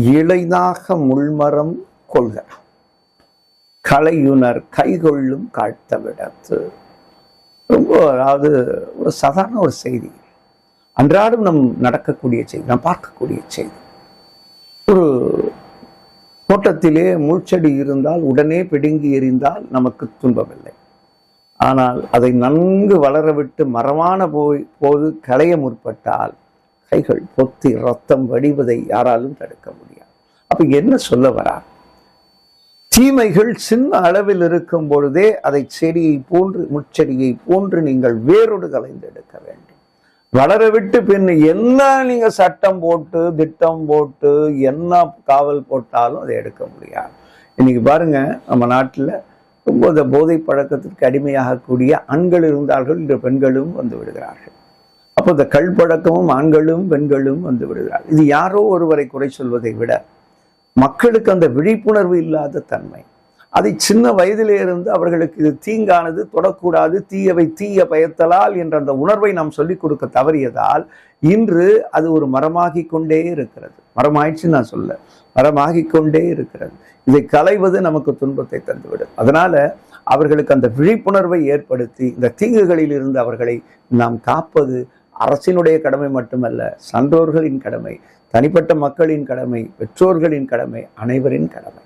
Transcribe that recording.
இளைதாக முள்மரம் கொள்க கலையுணர் கைகொள்ளும் காட்ட விடத்து. ரொம்ப அதாவது ஒரு சாதாரண ஒரு செய்தி, அன்றாடம் நம் நடக்கக்கூடிய செய்தி, நாம் பார்க்கக்கூடிய செய்தி. ஒரு தோட்டத்திலே முள்செடி இருந்தால் உடனே பிடுங்கி எறிந்தால் நமக்கு துன்பமில்லை. ஆனால் அதை நன்கு வளர விட்டு மரமான போது களைய முற்பட்டால் கைகள் பொத்தி ரத்தம் வடிவதை யாராலும் தடுக்க முடியாது. அப்ப என்ன சொல்ல வரார்? தீமைகள் சின்ன அளவில் இருக்கும் பொழுதே அதை செடியை போன்று, முட்செடியை போன்று நீங்கள் வேரோடு கலைந்தெடுக்க வேண்டும். வளர விட்டு பின் என்ன நீங்க சட்டம் போட்டு திட்டம் போட்டு என்ன காவல் போட்டாலும் அதை எடுக்க முடியாது. இன்னைக்கு பாருங்க, நம்ம நாட்டில் ரொம்ப இந்த போதை பழக்கத்திற்கு அடிமையாகக்கூடிய ஆண்கள் இருந்தார்கள், இன்று பெண்களும் வந்து விடுகிறார்கள். அப்போ இந்த கள் பழக்கமும் ஆண்களும் பெண்களும் வந்து விடுகிறார்கள். இது யாரோ ஒருவரை குறை சொல்வதை விட மக்களுக்கு அந்த விழிப்புணர்வு இல்லாத தன்மை, அதை சின்ன வயதிலே இருந்து அவர்களுக்கு இது தீங்கானது, தொடக்கூடாது, தீயவை தீய பயத்தலால் என்ற அந்த உணர்வை நாம் சொல்லிக் கொடுக்க தவறியதால் இன்று அது ஒரு மரமாகி கொண்டே இருக்கிறது. மரமாயிடுச்சு நான் சொல்ல, மரமாகி கொண்டே இருக்கிறது. இதை களைவது நமக்கு துன்பத்தை தந்துவிடும். அதனால அவர்களுக்கு அந்த விழிப்புணர்வை ஏற்படுத்தி இந்த தீங்குகளில் இருந்து அவர்களை நாம் காப்பது அரசினுடைய கடமை மட்டுமல்ல, சான்றோர்களின் கடமை, தனிப்பட்ட மக்களின் கடமை, பெற்றோர்களின் கடமை, அனைவரின் கடமை.